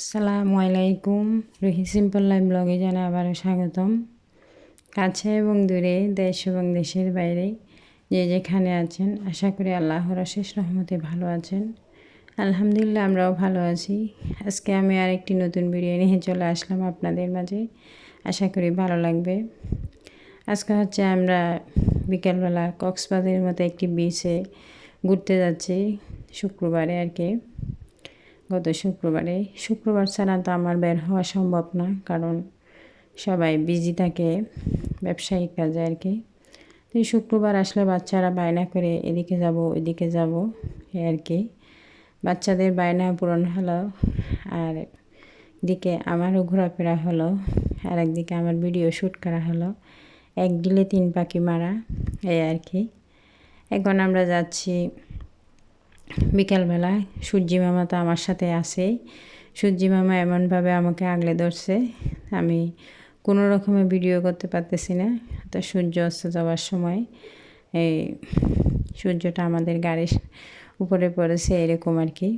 আসসালামু আলাইকুম। Ruhi simple life ব্লগে জানাই আবারও স্বাগতম। কাছে এবং দূরে, দেশ এবং দেশের বাইরে যে যেখানে আছেন, আশা করি আল্লাহর অশেষ রহমতে ভালো আছেন। আলহামদুলিল্লাহ, আমরাও ভালো আছি। আজকে আমি আরেকটি নতুন ভিডিও নিয়ে চলে আসলাম আপনাদের মাঝে। আশা করি ভালো লাগবে। আজকে হচ্ছে আমরা বিকেলবেলা কক্সবাজারের মতো একটি বিচে ঘুরতে যাচ্ছি, শুক্রবারে আর কি। গত শুক্রবার ছাড়া তো আমার বের হওয়া সম্ভব না, কারণ সবাই বিজি থাকে ব্যবসায়িক কাজে আর কি। তো এই শুক্রবার আসলে বাচ্চারা বায়না করে এদিকে যাব ওইদিকে যাব, এই আর কি। বাচ্চাদের বায়না পূরণ হলো, আর দিকে আমারও ঘোরাফেরা হলো, আর একদিকে আমার ভিডিও শ্যুট করা হলো। এক ডিলে তিন পাখি মারা, এই আর কি। এখন আমরা যাচ্ছি বিকালবেলায়। সূর্যি মামা তো আমার সাথে আছেই। সূর্যি মামা এমনভাবে আমাকে আগলে ধরছে, আমি কোনো রকমে ভিডিও করতে পারতেছি না। তো সূর্য অস্ত যাওয়ার সময় এই সূর্যটা আমাদের গাড়ির উপরে পড়েছে, এরকম আর কি।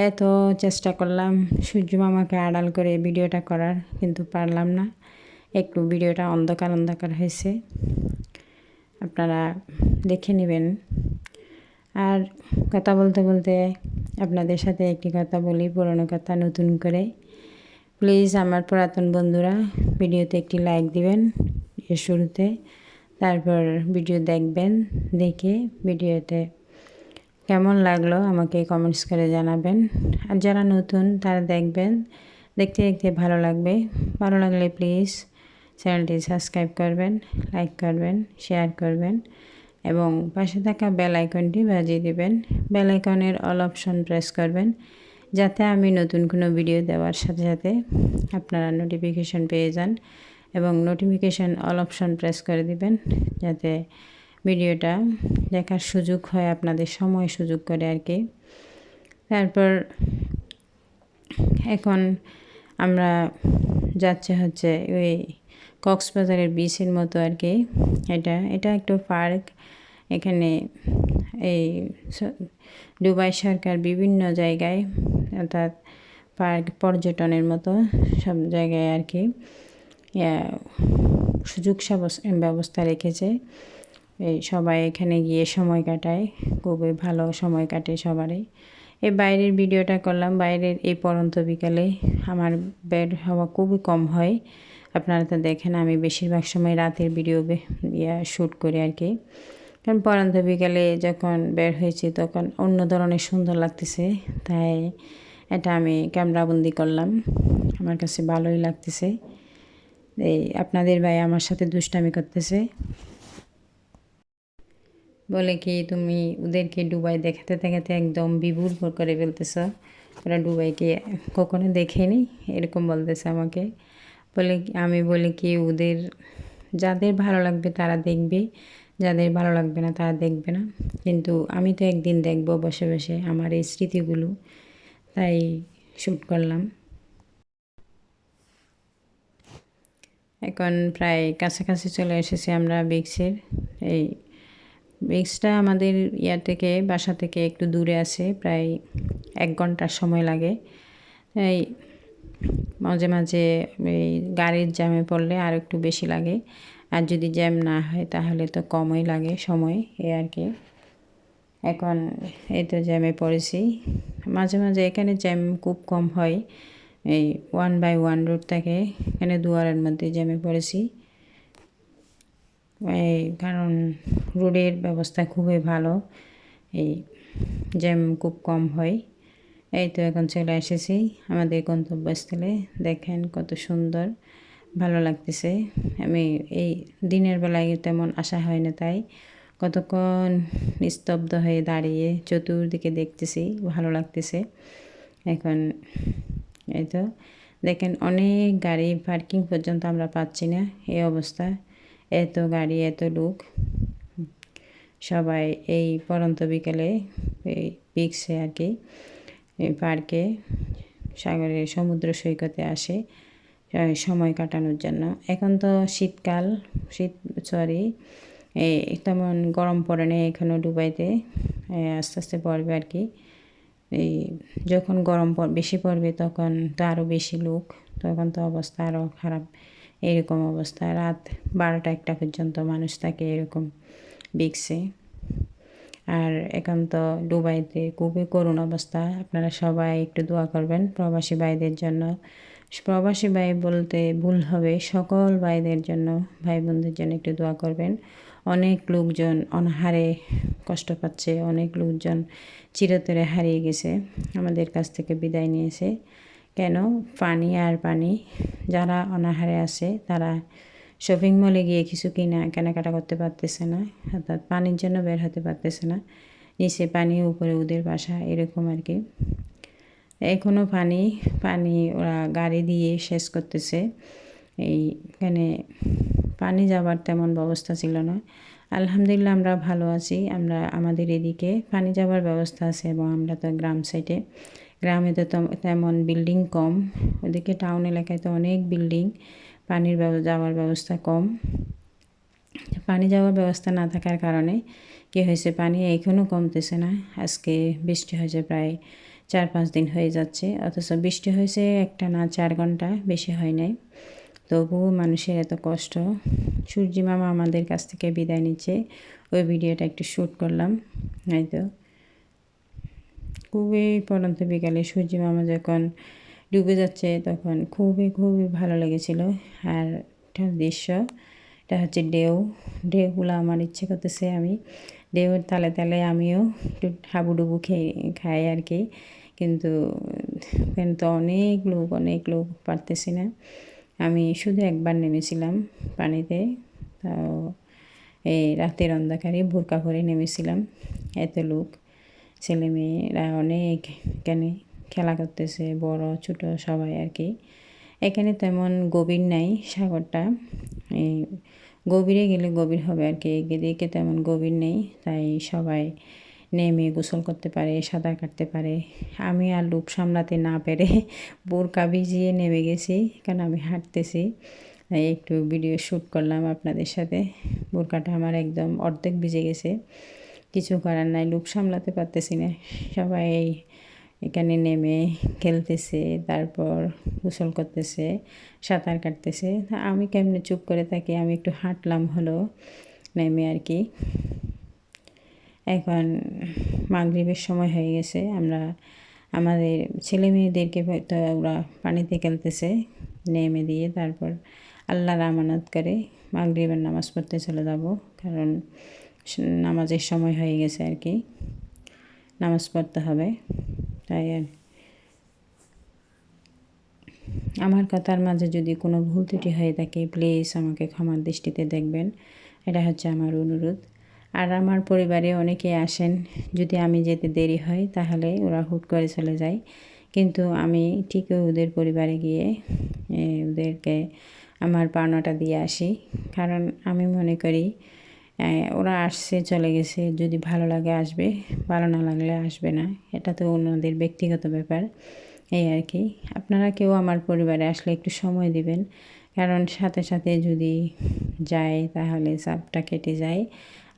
এত চেষ্টা করলাম সূর্য মামাকে আড়াল করে ভিডিওটা করার, কিন্তু পারলাম না। একটু ভিডিওটা অন্ধকার অন্ধকার হয়েছে, আপনারা দেখে নেবেন। আর কথা বলতে বলতে আপনাদের সাথে একটি কথা বলি, পুরনো কথা নতুন করে। প্লিজ আমার পুরাতন বন্ধুরা ভিডিওতে একটি লাইক দিবেন এর শুরুতে, তারপর ভিডিও দেখবেন, দেখে ভিডিওতে কেমন লাগলো আমাকে কমেন্টস করে জানাবেন। আর যারা নতুন তারা দেখবেন, দেখতে দেখতে ভালো লাগবে। ভালো লাগলে প্লিজ চ্যানেলটি সাবস্ক্রাইব করবেন, লাইক করবেন, শেয়ার করবেন এবং পাশে থাকা বেল আইকনটি বাজিয়ে দেবেন। বেল আইকনের অল অপশন প্রেস করবেন, যাতে আমি নতুন কোনো ভিডিও দেওয়ার সাথে সাথে আপনারা নোটিফিকেশন পেয়ে যান, এবং নোটিফিকেশন অল অপশন প্রেস করে দিবেন, যাতে ভিডিওটা দেখার সুযোগ হয়, আপনাদের সময় সুযোগ করে আর কি। তারপর এখন আমরা যাচ্ছে হচ্ছে ওই কক্সবাজারের বিচের মতো আর কি। এটা একটু পার্ক। এখানে এই দুবাই সরকার বিভিন্ন জায়গায়, অর্থাৎ পার্ক পর্যটনের মতো সব জায়গায় আর কি সুযোগ ব্যবস্থা রেখেছে। এই সবাই এখানে গিয়ে সময় কাটায়, খুবই ভালো সময় কাটে সবারই। এই বাইরের ভিডিওটা করলাম, বাইরের এই পড়ন্ত বিকালে আমার বের হওয়া খুবই কম হয়। আপনারা তো দেখেন আমি বেশিরভাগ সময় রাতের ভিডিও শ্যুট করি আর কি। কারণ পড়ন্ত বিকালে যখন বের হয়েছি তখন অন্য ধরনের সুন্দর লাগতেছে, তাই এটা আমি ক্যামেরাবন্দি করলাম। আমার কাছে ভালোই লাগতেছে। এই আপনাদের ভাই আমার সাথে দুষ্টামি করতেছে, বলে কি তুমি ওদেরকে ডুবাই দেখাতে দেখাতে একদম বিভোর করে ফেলতেছ, ওরা ডুবাইকে কখনো দেখেনি, এরকম বলতেছে আমাকে। আমি বলি কি ওদের যাদের ভালো লাগবে তারা দেখবে, যাদের ভালো লাগবে না তারা দেখবে না। কিন্তু আমি তো একদিন দেখব বসে বসে আমার এই স্মৃতিগুলো, তাই শ্যুট করলাম। এখন প্রায় কাছাকাছি চলে এসেছি আমরা বিচের। এই বিচটা আমাদের থেকে বাসা থেকে একটু দূরে আছে, প্রায় 1 ঘন্টার সময় লাগে। এই মাঝে মাঝে এই গাড়ির জ্যামে পড়লে আর একটু বেশি লাগে, আর যদি জ্যাম না হয় তাহলে তো কমই লাগে সময়, এই আর কি। এখন এই তো জ্যামে পড়েছি। মাঝে মাঝে এখানে জ্যাম খুব কম হয়, এই 1/1 রোড থাকে, এখানে দুয়ারের মধ্যে জ্যামে পড়েছি। এই কারণ রোডের ব্যবস্থা খুবই ভালো, এই জ্যাম খুব কম হয়। এই তো এখন চলে এসেছি আমাদের গন্তব্যস্থলে। দেখেন কত সুন্দর, ভালো লাগতেছে। আমি এই দিনের বেলায় তেমন আসা হয় না, তাই কতক্ষণ নিস্তব্ধ হয়ে দাঁড়িয়ে চতুর্দিকে দেখতেছি, ভালো লাগতেছে। এখন এই তো দেখেন অনেক গাড়ি, পার্কিং পর্যন্ত আমরা পাচ্ছি না, এই অবস্থা। এত গাড়ি, এত লোক, সবাই এই পড়ন্ত বিকেলে এই বিচে আর কি, এই পার্কে, সাগরের সমুদ্র সৈকতে আসে সময় কাটানোর জন্য। এখন তো শীতকাল, এই তেমন গরম পড়ে নেই এখনও দুবাইতে, আস্তে আস্তে পড়বে আর কি। এই যখন গরম বেশি পড়বে তখন তো আরও বেশি লোক, তখন তো অবস্থা আরও খারাপ। এরকম অবস্থা রাত 12টা-1টা পর্যন্ত মানুষ থাকে এরকম বিকছে। আর এখন তো দুবাইতে খুবই করুণ অবস্থা। আপনারা সবাই একটু দোয়া করবেন প্রবাসী ভাইদের জন্য। প্রবাসী ভাই বলতে ভুল হবে, সকল ভাইদের জন্য, ভাই বোনদের জন্য একটু দোয়া করবেন। অনেক লোকজন অনাহারে কষ্ট পাচ্ছে, অনেক লোকজন চিরতরে হারিয়ে গেছে, আমাদের কাছ থেকে বিদায় নিয়েছে। কেন? পানি আর পানি। যারা অনাহারে আছে তারা শপিং মলে গিয়ে কিছু কেনাকাটা করতে পারতেছে না, অর্থাৎ পানির জন্য বের হতে পারতেছে না। নিচে পানি, উপরে ওদের বাসা, এরকম আর কি। এখনও পানি ওরা গাড়ি দিয়ে শেষ করতেছে। এইখানে পানি যাবার তেমন ব্যবস্থা ছিল না। আলহামদুলিল্লাহ আমরা ভালো আছি। আমাদের এদিকে পানি যাবার ব্যবস্থা আছে, এবং আমরা তো গ্রাম সাইডে, গ্রামে তো তেমন বিল্ডিং কম। ওদিকে টাউন এলাকায় তো অনেক বিল্ডিং, পানির যাওয়ার ব্যবস্থা কম। পানি যাওয়ার ব্যবস্থা না থাকার কারণে কী হয়েছে, পানি এখনও কমতেছে না। আজকে বৃষ্টি হয়েছে প্রায় 4-5 দিন হয়ে যাচ্ছে, অথচ বৃষ্টি হয়েছে একটানা 4 ঘন্টা, বেশি হয় নাই। তবুও মানুষের এত কষ্ট। সূর্যি মামা আমাদের কাছ থেকে বিদায় নিচ্ছে, ওই ভিডিওটা একটু শ্যুট করলাম। হয়তো খুবই পড়ন্ত বিকালে সূর্যি মামা যখন ডুবে যাচ্ছে তখন খুবই ভালো লেগেছিল। আর একটা দৃশ্য, এটা হচ্ছে ঢেউগুলো আমার ইচ্ছে করতেছে আমি ঢেউয়ের তালে তালে আমিও একটু হাবুডুবু খাই আর কি। কিন্তু অনেক লোক পারতেছি না। আমি শুধু একবার নেমেছিলাম পানিতে, তাও এই রাতের অন্ধকারে বোরকা পরে নেমেছিলাম। এত লোক, ছেলে মেয়েরা অনেক এখানে খেলা করতেছে, বড় ছোট সবাই আর কি। এখানে তেমন গভীর নাই সাগরটা, এই গভীরে গেলে গভীর হবে আর কি, এদিকে তেমন গভীর নেই, তাই সবাই নেমে গোসল করতে পারে, সাঁতার কাটতে পারে। আমি আর লোভ সামলাতে না পেরে বোরকা ভিজিয়ে নেমে গেছি, কারণ আমি হাঁটতেছি, তাই একটু ভিডিও শ্যুট করলাম আপনাদের সাথে। বোরকাটা আমার একদম অর্ধেক ভিজে গেছে, কিছু করার নাই, লোভ সামলাতে পারতেছি না। সবাই এখানে নেমে খেলতেছে, তারপর গোসল করতেছে, সাঁতার কাটতেছে। আমি কেমনে চুপ করে থাকি, আমি একটু হাঁটলাম হলো নেমে আর কি। এখন মাগরিবের সময় হয়ে গেছে, আমাদের ছেলে মেয়েদেরকে হয়তো ওরা পানিতে খেলতেছে নেমে দিয়ে, তারপর আল্লাহর আমানত করে মাগরিবের নামাজ পড়তে চলে যাব, কারণ নামাজের সময় হয়ে গেছে আর কি, নামাজ পড়তে হবে। তাই আর আমার কথার মাঝে যদি কোনো ভুল ত্রুটি হয়ে থাকে প্লিজ আমাকে ক্ষমার দৃষ্টিতে দেখবেন, এটা হচ্ছে আমার অনুরোধ। আর আমার পরিবারে অনেকে আসেন, যদি আমি যেতে দেরি হয় তাহলে ওরা হুট করে চলে যায়, কিন্তু আমি ঠিকই ওদের পরিবারে গিয়ে ওদেরকে আমার পাওনাটা দিয়ে আসি। কারণ আমি মনে করি ওরা আসছে চলে গেছে, যদি ভালো লাগে আসবে, ভালো না লাগলে আসবে না, এটা তো ওনাদের ব্যক্তিগত ব্যাপার, এই আর কি। আপনারা কেউ আমার পরিবারে আসলে একটু সময় দিবেন, কারণ সাথে সাথে যদি যায় তাহলে চাপটা কেটে যায়,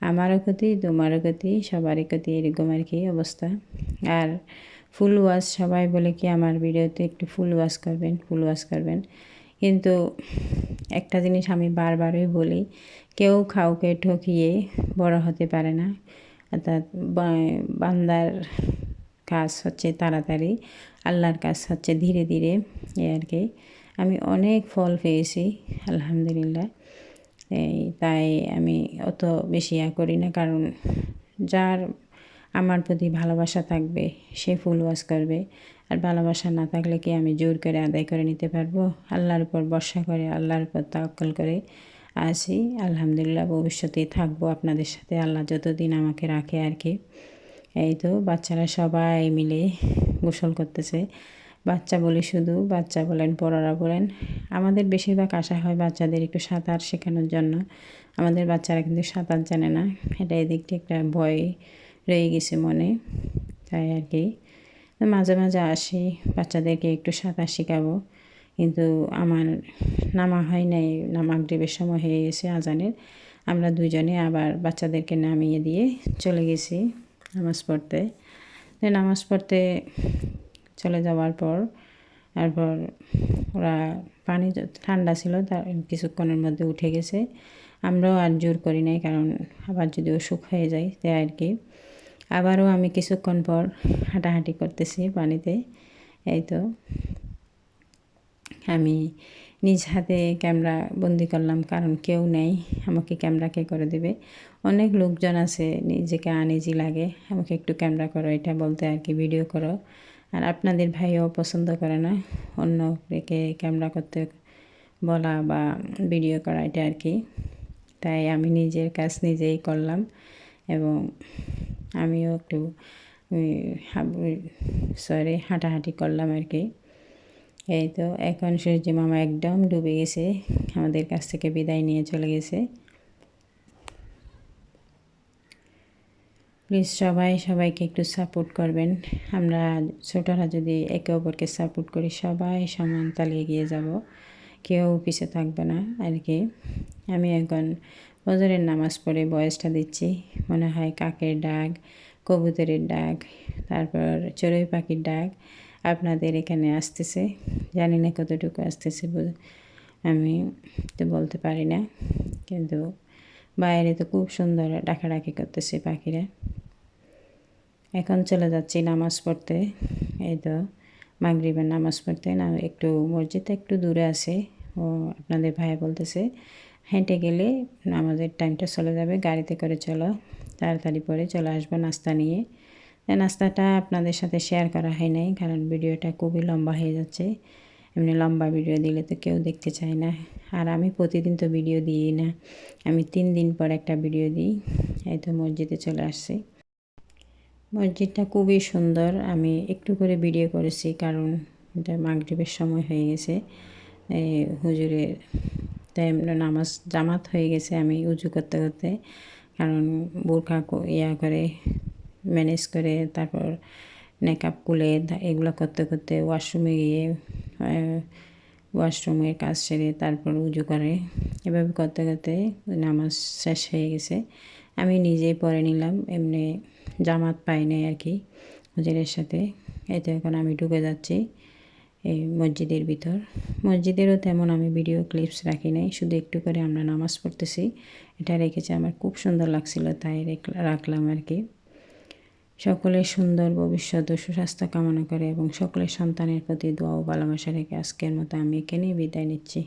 আমারও ক্ষতি, তোমারও ক্ষতি, সবারই ক্ষতি, এরকম আর কি অবস্থা। আর ফুল ওয়াশ সবাই বলে কি আমার ভিডিওতে একটু ফুল ওয়াশ করবেন, কিন্তু একটা জিনিস আমি বারবারই বলি, কেউ কাউকে ঠকিয়ে বড় হতে পারে না। অর্থাৎ বান্দার কাজ হচ্ছে তাড়াতাড়ি, আল্লাহর কাজ হচ্ছে ধীরে ধীরে, এই আর কি। আমি অনেক ফল পেয়েছি আলহামদুলিল্লাহ, তাই আমি অত বেশি করি না, কারণ যার আমার প্রতি ভালোবাসা থাকবে সে ফুল ওয়াশ করবে, আর ভালোবাসা না থাকলে কি আমি জোর করে আদায় করে নিতে পারবো? আল্লাহর উপর ভরসা করে, আল্লাহর উপর তাওয়াক্কুল করে আছি আলহামদুলিল্লাহ। ভবিষ্যতেই থাকবো আপনাদের সাথে, আল্লাহ যতদিন আমাকে রাখে আর কি। এই তো বাচ্চারা সবাই মিলে গোসল করতেছে, বাচ্চা বলি শুধু, বাচ্চা বলেন বড়রা বলেন, আমাদের বেশিরভাগ আশা হয় বাচ্চাদের একটু সাঁতার শেখানোর জন্য। আমাদের বাচ্চারা কিন্তু সাঁতার জানে না, এটা এদিকটা একটা ভয় রয়ে গেছে মনে, তাই আর কি। মাঝে মাঝে আসি বাচ্চাদেরকে একটু সাঁতার শেখাবো, কিন্তু আমার নামা হয় নাই, মাগরিবের সময় হয়ে গেছে আজানের, আমরা দুজনে আবার বাচ্চাদেরকে নামিয়ে দিয়ে চলে গেছি নামাজ পড়তে। নামাজ পড়তে চলে যাওয়ার পর তারপর ওরা পানি ঠান্ডা ছিল, তার কিছুক্ষণের মধ্যে উঠে গেছে। আমরাও আর জোর করি নাই, কারণ আবার যদি অসুখ হয়ে যায় তাই আর কি। আবারও আমি কিছুক্ষণ পর হাঁটাহাঁটি করতেছি পানিতে। এই তো আমি নিজ হাতে ক্যামেরা বন্দি করলাম, কারণ কেউ নেই, আমাকে ক্যামেরা কে করে দেবে। অনেক লোকজন আছে, নিজেকে আনইজি লাগে, আমাকে একটু ক্যামেরা করো এটা বলতে আর কি, ভিডিও করো। আর আপনাদের ভাইও পছন্দ করে না অন্যকে ক্যামেরা করতে বলা বা ভিডিও করা, এটা আর কি। তাই আমি নিজের কাজ নিজেই করলাম এবং আমিও একটু হাঁটাহাঁটি করলাম আর কি। এই তো এখন সূর্য মামা একদম ডুবে গেছে, আমাদের কাছ থেকে বিদায় নিয়ে চলে গেছে। প্লিজ সবাই সবাইকে একটু সাপোর্ট করবেন। আমরা ছোটরা যদি একে অপরকে সাপোর্ট করি, সবাই সমান তালে এগিয়ে যাব, কেউ পিছিয়ে থাকবে না আর কি। আমি এখন ফজরের নামাজ পড়ে বয়সটা দিচ্ছি, মনে হয় কাকের ডাক, কবুতরের ডাক, তারপর চড়ুই পাখির ডাক আপনাদের এখানে আসতেছে। জানি না কতটুকু আসতেছে, আমি তো বলতে পারি না, কিন্তু বাইরে তো খুব সুন্দর ডাকাডাকি করতেছে পাখিরা। এখন চলে যাচ্ছি নামাজ পড়তে। এই তো মাগরিবের নামাজ পড়তে না, একটু মসজিদটা একটু দূরে আছে। ও আপনাদের ভাইয়া বলতেছে হেঁটে গেলে নামাজের টাইমটা চলে যাবে, গাড়িতে করে চলো, তাড়াতাড়ি পরে চলে আসবো নাস্তা নিয়ে। নাস্তাটা আপনাদের সাথে শেয়ার করা হয় নাই, কারণ ভিডিওটা খুবই লম্বা হয়ে যাচ্ছে। এমনি লম্বা ভিডিও দিলে তো কেউ দেখতে চায় না, আর আমি প্রতিদিন তো ভিডিও দিই না, আমি 3 দিন পর একটা ভিডিও দিই। এই তো মসজিদে চলে আসছি। মসজিদটা খুবই সুন্দর, আমি একটু করে ভিডিও করেছি কারণ এটা মাগরিবের সময় হয়ে গেছে। হুজুরের টাইম নামাজ জামাত হয়ে গেছে, আমি উজু করতে করতে, কারণ বোরখা করে ম্যানেজ করে তারপর মেকআপ খুলে এগুলো করতে করতে ওয়াশরুমে গিয়ে ওয়াশরুমের কাজ সেরে তারপর উজু করে, এভাবে করতে করতে নামাজ শেষ হয়ে গেছে। আমি নিজেই পড়ে নিলাম, এমনি জামাত পাই নাই আর কি হুজুরের সাথে। এই তো এখন আমি ঢুকে যাচ্ছি এই মসজিদের ভিতর। মসজিদেরও তেমন আমি ভিডিও ক্লিপস রাখি নাই, শুধু একটু করে আমরা নামাজ পড়তেছি এটা রেখেছি, আমার খুব সুন্দর লাগছিল তাই রাখলাম আর কি। সকলের সুন্দর ভবিষ্যৎ ও সুস্বাস্থ্য কামনা করে এবং সকলের সন্তানের প্রতি দোয়া ও ভালোবাসা রেখে আজকের মতো আমি এখানেই বিদায় নিচ্ছি।